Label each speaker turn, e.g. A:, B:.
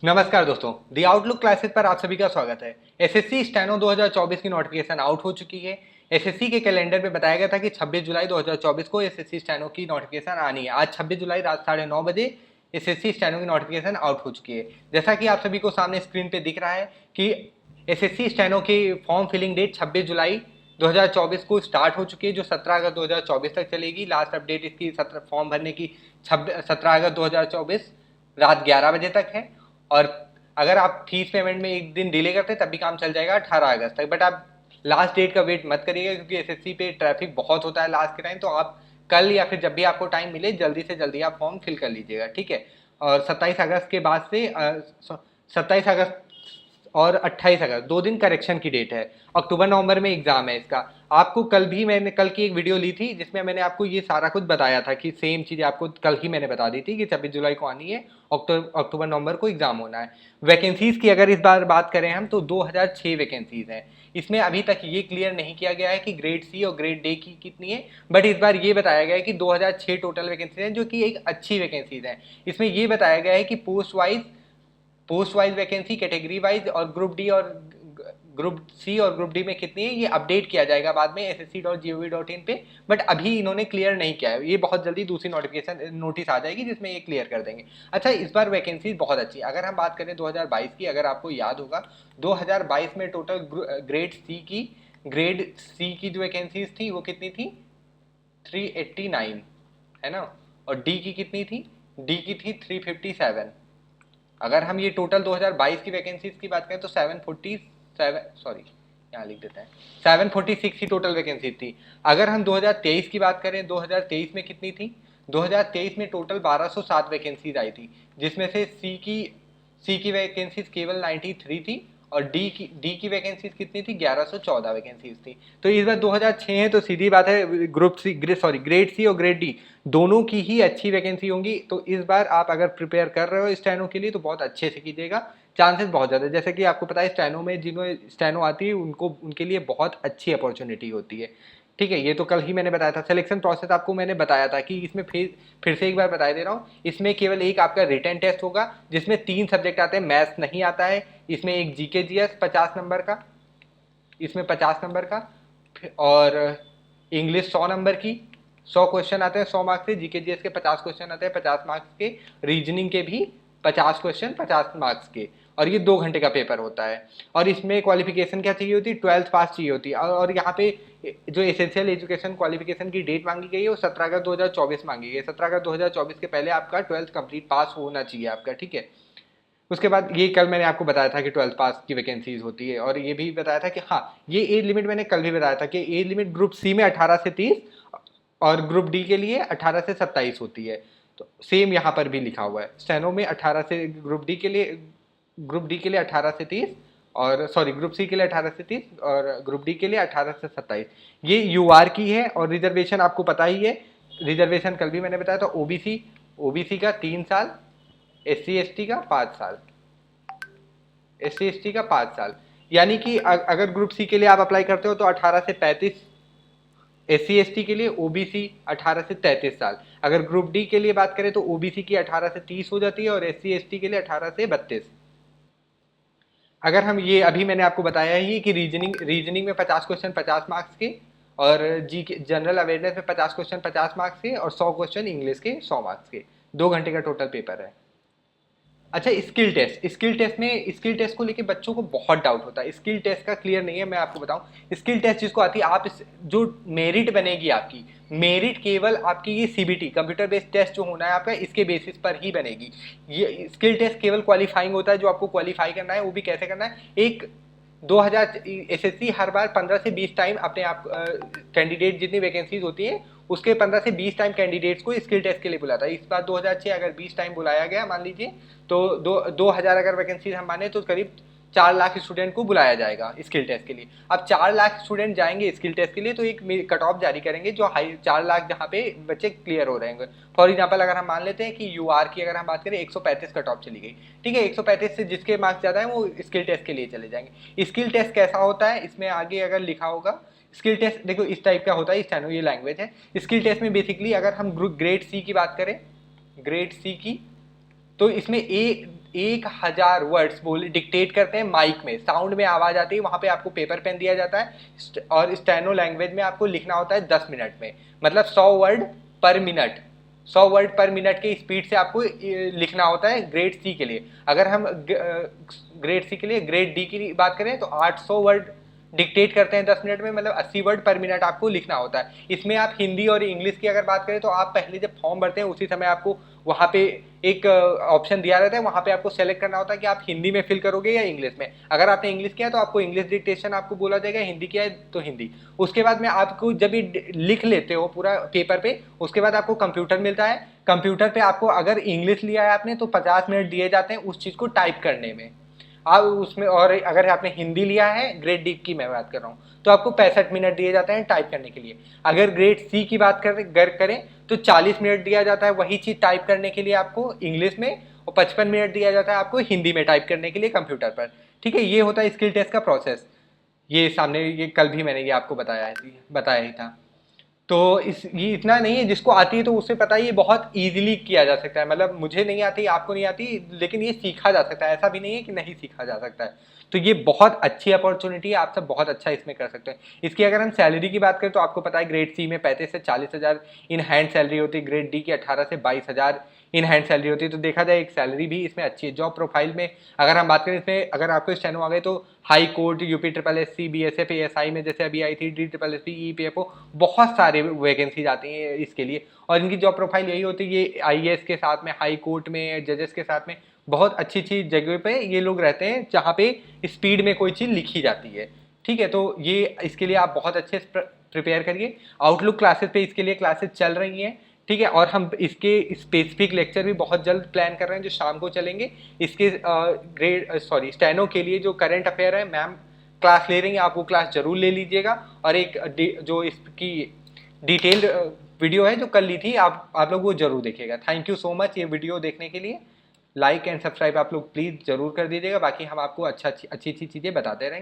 A: नमस्कार दोस्तों, दी outlook classes पर आप सभी का स्वागत है। एसएससी स्टेनो 2024 की नोटिफिकेशन आउट हो चुकी है। एसएससी के कैलेंडर में बताया गया था कि 26 जुलाई 2024 को एसएससी स्टेनो की नोटिफिकेशन आनी है। आज 26 जुलाई रात 9:30 बजे एसएससी स्टेनो की नोटिफिकेशन आउट हो चुकी है। जैसा कि आप सभी को सामने स्क्रीन पे दिख रहा है कि एसएससी स्टेनो की फॉर्म फिलिंग डेट 26 जुलाई 2024 को स्टार्ट हो चुकी है, जो 17 अगस्त 2024 तक चलेगी। लास्ट अपडेट इसकी फॉर्म भरने की 17 अगस्त 2024 रात 11 बजे तक है। और अगर आप फीस पेमेंट में एक दिन डिले करते हैं तब भी काम चल जाएगा 18 अगस्त तक। बट आप लास्ट डेट का वेट मत करिएगा, क्योंकि एसएससी पे ट्रैफिक बहुत होता है लास्ट के टाइम। तो आप कल या फिर जब भी आपको टाइम मिले जल्दी से जल्दी आप फॉर्म फिल कर लीजिएगा, ठीक है। और 27 अगस्त के बाद से 27 अगस्त और 28 अगस्त 2 दिन करेक्शन की डेट है। अक्टूबर नवंबर में एग्जाम है इसका। आपको मैंने कल की एक वीडियो ली थी जिसमें मैंने आपको ये सारा कुछ बताया था कि सेम चीज़ आपको कल ही मैंने बता दी थी कि 26 जुलाई को आनी है, अक्टूबर नवंबर को एग्जाम होना है। वैकेंसीज की अगर इस बार बात करें हम तो 2006 वैकेंसीज हैं। इसमें अभी तक ये क्लियर नहीं किया गया है कि ग्रेड सी और ग्रेड डी की कितनी है, बट इस बार ये बताया गया है कि 2006 टोटल वैकेंसीज हैं, जो कि एक अच्छी वैकेंसीज हैं। इसमें ये बताया गया है कि post wise vacancy, category wise और ग्रुप सी और ग्रुप डी में कितनी है ये अपडेट किया जाएगा बाद में ssc.gov.in पे। बट अभी इन्होंने क्लियर नहीं किया है। ये बहुत जल्दी दूसरी नोटिस आ जाएगी जिसमें ये क्लियर कर देंगे। अच्छा, इस बार वैकेंसी बहुत अच्छी। अगर हम बात करें 2022 की, अगर आपको याद होगा 2022 में टोटल ग्रेड सी की जो वैकेंसीज थी वो कितनी थी, 389 है ना। और डी की कितनी थी, डी की थी 357। अगर हम ये टोटल 2022 की वैकेंसीज की बात करें तो 746 ही टोटल वैकेंसी थी। अगर हम 2023 की बात करें, 2023 में कितनी थी, 2023 में टोटल 1207 वैकेंसीज आई थी, जिसमें से सी की वैकेंसीज केवल 93 थी और डी की वैकेंसीज कितनी थी, 1114 वैकेंसीज थी। तो इस बार 2006 है तो सीधी बात है ग्रेड सी और ग्रेड डी दोनों की ही अच्छी वैकेंसी होंगी। तो इस बार आप अगर प्रिपेयर कर रहे हो स्टेनो के लिए तो बहुत अच्छे से कीजिएगा, चांसेस बहुत ज़्यादा है। जैसे कि आपको पता है स्टेनो में जिन्होंने स्टेनो आती है उनके लिए बहुत अच्छी अपॉर्चुनिटी होती है, ठीक है। ये तो कल ही मैंने बताया था। सिलेक्शन प्रोसेस आपको मैंने बताया था कि इसमें फिर से एक बार बता दे रहा हूँ। इसमें केवल एक आपका रिटन टेस्ट होगा जिसमें 3 सब्जेक्ट आते हैं, मैथ्स नहीं आता है। इसमें एक जीके जीएस 50 नंबर का, इसमें 50 नंबर का, और इंग्लिश 100 नंबर की, 100 क्वेश्चन आते हैं 100 मार्क्स से। जीके जीएस के 50 क्वेश्चन आते हैं 50 मार्क्स के। रीजनिंग के भी 50 क्वेश्चन 50 मार्क्स के, और ये 2 घंटे का पेपर होता है। और इसमें क्वालिफिकेशन क्या चाहिए होती है, 12th पास चाहिए होती है। और यहाँ पे जो एसेंशियल एजुकेशन क्वालिफिकेशन की डेट मांगी गई है वो 17 अगस्त 2024 मांगी गई है। 17 अगस्त 2024 के पहले आपका 12th कंप्लीट पास होना चाहिए आपका, ठीक है। उसके बाद ये कल मैंने आपको बताया था कि 12th पास की वैकेंसीज होती है, और ये भी बताया था कि हाँ, ये एज लिमिट मैंने कल भी बताया था कि एज लिमिट ग्रुप सी में 18 से 30 और ग्रुप डी के लिए 18 से 27 होती है। तो सेम यहाँ पर भी लिखा हुआ है, स्टेनो में 18 से ग्रुप डी के लिए 18 से 30, और सॉरी ग्रुप सी के लिए 18 से 30 और ग्रुप डी के लिए 18 से 27। ये यूआर की है। और रिजर्वेशन आपको पता ही है, रिजर्वेशन कल भी मैंने बताया था। ओबीसी का 3 साल, SC ST का 5 साल, SC ST का 5 साल। यानी कि अगर ग्रुप सी के लिए आप अप्लाई करते हो तो 18 से 35, SC ST के लिए ओबीसी 18 से 33 साल। अगर ग्रुप डी के लिए बात करें तो ओबीसी की 18 से 30 हो जाती है और SC ST के लिए 18 से 32। अगर हम ये अभी मैंने आपको बताया ही कि रीजनिंग में 50 क्वेश्चन 50 मार्क्स के, और जी के जनरल अवेयरनेस में 50 क्वेश्चन 50 मार्क्स के, और 100 क्वेश्चन इंग्लिश के 100 मार्क्स के। 2 घंटे का टोटल पेपर है। अच्छा, स्किल टेस्ट को लेके बच्चों को बहुत डाउट होता है। स्किल टेस्ट का क्लियर नहीं है। मैं आपको बताऊं, स्किल टेस्ट जिसको आती है, जो मेरिट बनेगी आपकी, मेरिट केवल आपकी ये सीबीटी कंप्यूटर बेस्ड टेस्ट जो होना है आपका, इसके बेसिस पर ही बनेगी। ये स्किल टेस्ट केवल क्वालिफाइंग होता है, जो आपको क्वालिफाई करना है। वो भी कैसे करना है, एक 2000 एसएससी हर बार 15 से 20 टाइम अपने आप कैंडिडेट जितनी वैकेंसीज होती है उसके 15 से 20 टाइम कैंडिडेट्स को स्किल टेस्ट के लिए बुलाता है। इस बार 2006 अगर 20 टाइम बुलाया गया मान लीजिए, तो 2000 अगर वैकेंसीज हम माने तो करीब 4 लाख स्टूडेंट को बुलाया जाएगा स्किल टेस्ट के लिए। अब 4 लाख स्टूडेंट जाएंगे स्किल टेस्ट के लिए तो एक कट ऑफ जारी करेंगे जो 4 लाख जहाँ पे बच्चे क्लियर हो रहे हैं। फॉर एग्जाम्पल अगर हम मान लेते हैं कि यूआर की अगर हम बात करें 135 कट ऑफ चली गई, ठीक है। 135 से जिसके मार्क्स ज़्यादा है वो स्किल टेस्ट के लिए चले जाएंगे। स्किल टेस्ट कैसा होता है, इसमें आगे अगर लिखा होगा स्किल टेस्ट, देखो इस टाइप का होता है। स्टेनो ये लैंग्वेज है। स्किल टेस्ट में बेसिकली अगर हम ग्रेड सी की बात करें, ग्रेड सी की, तो इसमें 1000 वर्ड्स बोल डिक्टेट करते हैं माइक में, साउंड में आवाज़ आती है, वहाँ पे आपको पेपर पेन दिया जाता है और स्टेनो लैंग्वेज में आपको लिखना होता है 10 मिनट में, मतलब 100 वर्ड पर मिनट, 100 वर्ड पर मिनट की स्पीड से आपको लिखना होता है ग्रेड सी के लिए। अगर हम ग्रेड सी के लिए ग्रेड डी की बात करें तो 800 वर्ड डिक्टेट करते हैं 10 मिनट में, मतलब 80 वर्ड पर मिनट आपको लिखना होता है। इसमें आप हिंदी और इंग्लिश की अगर बात करें तो आप पहले जब फॉर्म भरते हैं उसी समय आपको वहाँ पे एक ऑप्शन दिया रहता है, वहाँ पे आपको सेलेक्ट करना होता है कि आप हिंदी में फिल करोगे या इंग्लिश में। अगर आपने इंग्लिश किया तो आपको इंग्लिश डिक्टेशन आपको बोला जाएगा, हिंदी किया है तो हिंदी। उसके बाद में आपको जब ये लिख लेते हो पूरा पेपर पे, उसके बाद आपको कंप्यूटर मिलता है। कंप्यूटर पे आपको अगर इंग्लिश लिया है आपने तो 50 मिनट दिए जाते हैं उस चीज़ को टाइप करने में आप उसमें, और अगर आपने हिंदी लिया है ग्रेड डी की मैं बात कर रहा हूँ तो आपको 65 मिनट दिए जाते हैं टाइप करने के लिए। अगर ग्रेड सी की बात करें तो 40 मिनट दिया जाता है वही चीज़ टाइप करने के लिए आपको इंग्लिश में, और 55 मिनट दिया जाता है आपको हिंदी में टाइप करने के लिए कंप्यूटर पर। ठीक है, ये होता है स्किल टेस्ट का प्रोसेस। ये सामने ये कल भी मैंने ये आपको बताया ही था। तो ये इतना नहीं है, जिसको आती है तो उससे पता है ये बहुत इजीली किया जा सकता है। मतलब मुझे नहीं आती, आपको नहीं आती, लेकिन ये सीखा जा सकता है, ऐसा भी नहीं है कि नहीं सीखा जा सकता है। तो ये बहुत अच्छी अपॉर्चुनिटी है, आप सब बहुत अच्छा इसमें कर सकते हैं। इसकी अगर हम सैलरी की बात करें तो आपको पता है ग्रेड सी में 35 से 40 हज़ार इन हैंड सैलरी होती है, ग्रेड डी की 18 से 22 हज़ार इन हैंड सैलरी होती है। तो देखा जाए एक सैलरी भी इसमें अच्छी है। जॉब प्रोफाइल में अगर हम बात करें, इसमें अगर आपको स्टेनो आ गए तो high court, UP triple S C, BSF ASI में जैसे अभी आई थी, DSSP, EPFO, बहुत सारे वैकेंसीज आती हैं इसके लिए। और इनकी जॉब प्रोफाइल यही होती है, ये IAS के साथ में, हाई कोर्ट में, जजेस के साथ में बहुत अच्छी अच्छी जगह पे ये लोग रहते हैं जहाँ पे स्पीड में कोई चीज़ लिखी जाती है। ठीक है, तो ये इसके लिए आप बहुत अच्छे से प्रिपेयर करिए। आउटलुक क्लासेस पे इसके लिए क्लासेस चल रही हैं। ठीक है, और हम इसके स्पेसिफिक लेक्चर भी बहुत जल्द प्लान कर रहे हैं जो शाम को चलेंगे। इसके स्टेनो के लिए जो करंट अफेयर है मैम क्लास ले रही हैं, आप वो क्लास जरूर ले लीजिएगा। और एक जो इसकी डिटेल्ड वीडियो है जो कल ली थी, आप लोग वो जरूर देखिएगा। थैंक यू सो मच ये वीडियो देखने के लिए। लाइक एंड सब्सक्राइब आप लोग प्लीज़ ज़रूर कर दीजिएगा। बाकी हम आपको अच्छी अच्छी चीज़ें बताते रहेंगे।